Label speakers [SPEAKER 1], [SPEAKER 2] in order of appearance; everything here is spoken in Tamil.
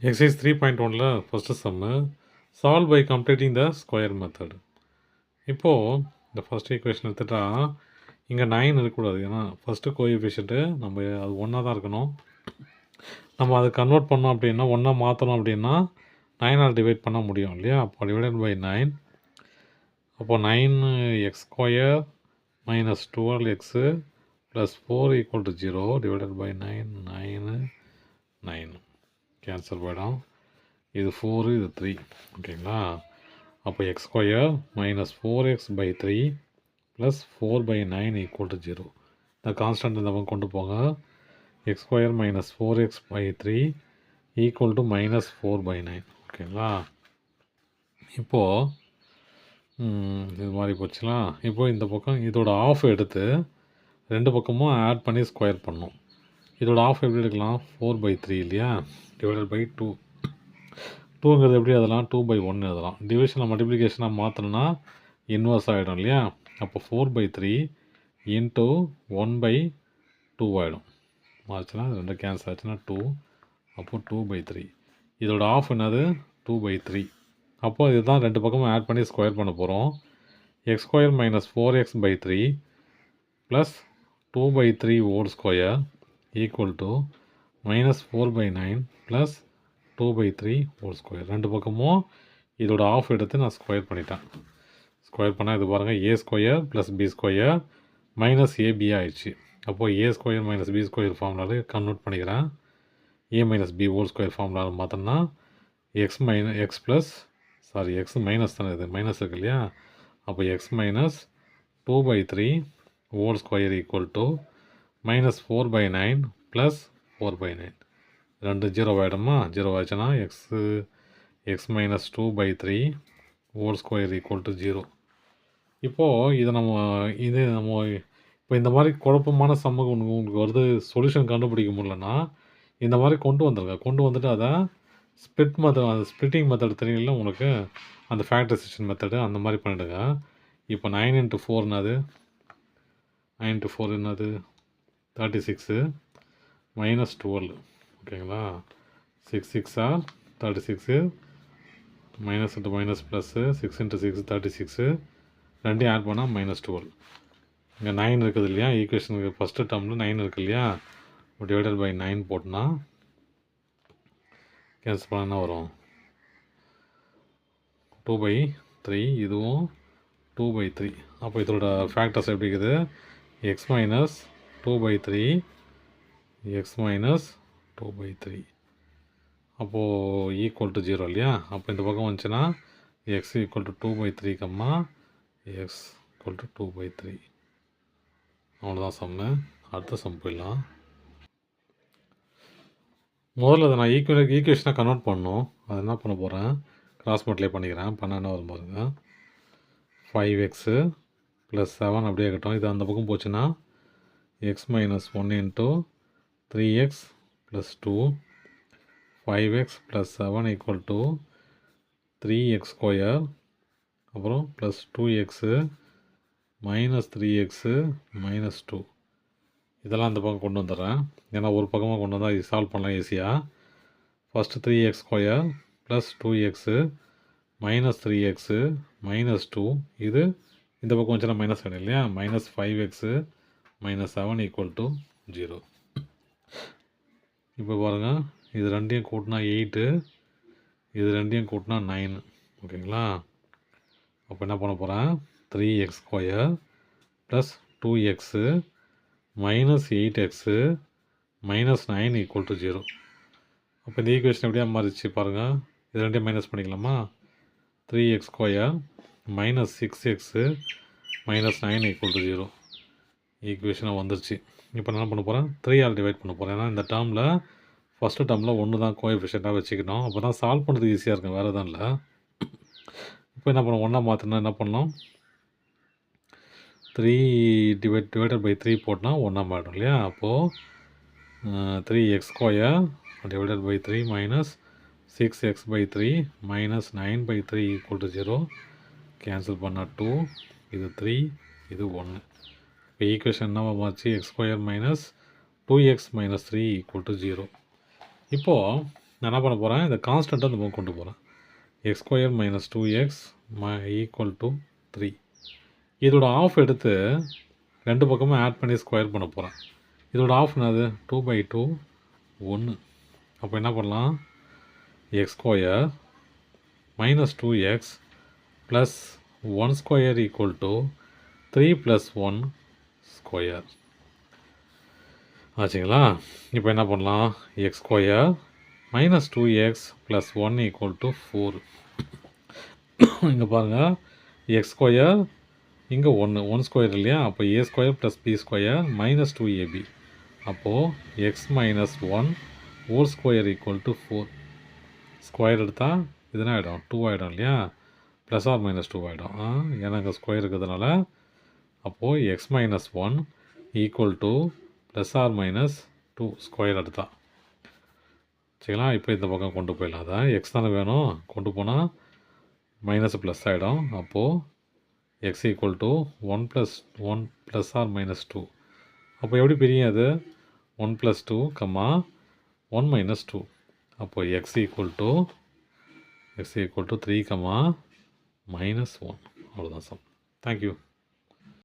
[SPEAKER 1] எக்ஸசைஸ் 3.1ல first sum solve by completing the square method. இப்போது இந்த ஃபஸ்ட் ஈக்குவேஷன் எடுத்துட்டா இங்கே 9 இருக்கக்கூடாது. ஏன்னா ஃபஸ்ட்டு கோஎஃபிஷியன்ட்டு நம்ம அது ஒன்றா தான் இருக்கணும். நம்ம அதை கன்வெர்ட் பண்ணோம் அப்படின்னா ஒன்றா மாற்றணும் அப்படின்னா 9ஆல் டிவைட் பண்ண முடியும் இல்லையா? அப்போ டிவைடட் பை 9. அப்போது 9 X square minus 12 x plus 4 equal to 0 divided by 9 cancel போயிடும். இது 4 இது 3 ஓகேங்களா? அப்போ X square minus 4x by 3 plus 4 by 9 equal to 0. இந்த கான்ஸ்டன்ட் இந்த பக்கம் கொண்டு போங்க. X square minus 4x by 3 equal to minus 4 by 9 ஓகேங்களா? இப்போது இது மாதிரி போச்சுலாம். இப்போது இந்த பக்கம் இதோட ஆஃப் எடுத்து ரெண்டு பக்கமும் ஆட் பண்ணி ஸ்கொயர் பண்ணணும். இதோட ஆஃப் எப்படி எடுக்கலாம்? 4 பை 3 இல்லையா? Divided by 2. 2ங்கிறது எப்படி எழுதலாம்? 2 பை 1 எழுதலாம். டிவிஷனை மல்டிப்ளிகேஷனாக மாற்றணும்னா இன்வர்ஸ் ஆகிடும் இல்லையா? அப்போ 4 பை 3 இன்ட்டு 1 பை 2 ஆகிடும். மாறிச்சுன்னா ரெண்டு கேன்சல் ஆச்சுன்னா 2. அப்போது 2 பை 3. இதோட ஆஃப் என்னது? 2 பை 3. அப்போது இதுதான் ரெண்டு பக்கமும் ஆட் பண்ணி ஸ்கொயர் பண்ண போகிறோம். X square minus 4x by 3 plus 2 by 3 whole square equal to minus 4 by 9 plus 2 by 3 whole square. ரெண்டு பக்கமும் இதோட ஆஃப் எடுத்து நான் ஸ்கொயர் பண்ணிட்டேன். ஸ்கொயர் பண்ணால் இது பாருங்கள், A square plus B square minus AB ஆயிடுச்சு. அப்போது A square minus B square ஃபார்முலாவில் கன்வெர்ட் பண்ணிக்கிறேன். A minus B whole square ஃபார்முலாவில் மாற்றோம்னா எக்ஸ் மைனஸ் தானே, இது மைனஸ் இருக்கு இல்லையா? அப்போ X minus 2 by 3 whole square equal to minus 4 by 9 plus 4 by 9. ரெண்டு 0 ஆகிடுமா? 0 ஆச்சுன்னா X minus 2 by 3 whole square equal to 0. இப்போது இதை நம்ம இப்போ இந்த மாதிரி குழப்பமான சம்மு உங்களுக்கு வருது, சொல்யூஷன் கண்டுபிடிக்க முடியலன்னா இந்த மாதிரி கொண்டு வந்துடுங்க. கொண்டு வந்துட்டு அதை ஸ்ப்ளிட்டிங் மெத்தட் தெரியல உங்களுக்கு, அந்த ஃபேக்டரைசேஷன் மெத்தடு அந்த மாதிரி பண்ணிவிடுங்க. இப்போ 9 இன்ட்டு 4 என்னது? 9 இன்ட்டு 4 என்னது? 36 மைனஸ் 12 ஓகேங்களா? 6 6 36 minus into minus plus 6 into 6 36 ரெண்டையும் ஆட் பண்ணால் மைனஸ் 12. இங்கே 9 இருக்குது இல்லையா? ஈக்குவேஷனுக்கு ஃபஸ்ட்டு டேர்மில் 9 இருக்குது இல்லையா? டிவைடட் பை 9 போட்டோன்னா கேன்சல் பண்ணால் என்ன வரும்? 2 பை 3 இதுவும் 2 பை 3. அப்போ இதோட ஃபேக்டர்ஸ் எப்படி இருக்குது? X minus 2 by 3 X minus 2 by 3 அப்போது ஈக்குவல் டு 0 இல்லையா? அப்போ இந்த பக்கம் வந்துச்சுன்னா X equal to 2 by 3 comma X equal to 2 by 3. அவ்வளோதான் சம்மு. அடுத்த சம் போயிடலாம். முதல்ல அதை நான் ஈக்குவேஷனாக கன்வெர்ட் பண்ணணும். அது என்ன பண்ண போகிறேன்? கிராஸ் மல்டிப்ளை பண்ணிக்கிறேன். பண்ண என்ன வரும் பாருங்க. 5x ப்ளஸ் 7 அப்படியே இருக்கட்டும். இது அந்த பக்கம் போச்சுன்னா X minus 1 into 3x plus 2 5x plus 7 equal to 3x square அப்புறம் plus 2x minus 3x minus 2. இதெல்லாம் அந்த பக்கம் கொண்டு வந்துடுறேன். ஏன்னா ஒரு பக்கமாக கொண்டு வந்தால் இது சால்வ் பண்ணலாம் ஈஸியாக. First 3x square plus 2x minus 3x minus 2. இது இந்த பக்கம் வந்துச்சுன்னா மைனஸ் ஆகிடும் இல்லையா? Minus 5x minus 7 equal to 0. இப்போ பாருங்கள், இது ரெண்டையும் கூட்டினா 8, இது ரெண்டையும் கூட்டினா 9 ஓகேங்களா? அப்போ என்ன பண்ண போகிறேன்? 3x square plus 2x minus 8x minus 9 equal to 0. அப்போ இந்த ஈக்குவேஷன் எப்படியா மாறிச்சு பாருங்கள். இது ரெண்டையும் மைனஸ் பண்ணிக்கலாமா? 3x square minus 6x minus 9 equal to 0 ஈக்குவேஷனாக வந்துருச்சு. இப்போ என்ன பண்ண போகிறேன்? 3ஆல் டிவைட் பண்ண போகிறேன். ஏன்னா இந்த டேர்மில் ஃபஸ்ட்டு டேர்மில் 1 தான் கோஎஃபிஷியண்ட்டாக வச்சுக்கணும். அப்போ தான் சால்வ் பண்ணுறதுக்கு ஈஸியாக இருக்கும், வேறு எதுவும் இல்லை. இப்போ என்ன பண்ணணும்? 1 மாற்றினா என்ன பண்ணலாம்? 3 டிவைடட் பை 3 போட்டால் 1 மாறிடும் இல்லையா? அப்போது 3x square divided by 3 minus 6x by 3 minus 9 by 3 equal to 0. Cancel பண்ணால் 2, இது 3, இது 1. இப்போ ஈக்குவேஷன் என்னவா மாறிச்சு? X square minus 2x minus 3 equal to 0. இப்போது நான் என்ன பண்ண போகிறேன், இந்த கான்ஸ்டண்ட்டை இந்த பக்கம் கொண்டு போகிறேன். X square minus 2x equal to 3. இதோட ஆஃப் எடுத்து ரெண்டு பக்கமும் ஆட் பண்ணி ஸ்கொயர் பண்ண போகிறேன். இதோட ஆஃப் என்னது 2/2 1. அப்போ என்ன பண்ணலாம், X square minus 2x plus 1 square equal to 3 + 1 square ஆச்சுங்களா. இப்போ என்ன பண்ணலாம், X square minus 2x plus 1 equal to 4. இங்கே பாருங்கள், எக்ஸ் ஸ்கொயர் இங்கே 1 ஸ்கொயர் இல்லையா, அப்போ A square plus B square minus 2ab. அப்போது X minus 1 whole square equal to 4. Square எடுத்தால் இதுனா ஆகிடும் 2 ஆகிடும் இல்லையா, ப்ளஸ் ஆர் மைனஸ் 2 ஆகிடும். ஏன்னா இங்கே ஸ்கொயர் இருக்கிறதுனால. அப்போது X minus 1 equal to plus or minus 2 square எடுத்தா சரிங்களா. இப்போ இந்த பக்கம் கொண்டு போயிடலாம். அதான் எக்ஸ் தானே வேணும், கொண்டு போனால் மைனஸ் ப்ளஸ் ஆகிடும். அப்போது X equal to 1 + 1 plus or minus 2. அப்போ எப்படி பிரியும் அது, 1 + 2, 1 மைனஸ் 2. அப்போது எக்ஸ் ஈக்குவல் டு 3, -1. அவ்வளோதான் சம். தேங்க்யூ.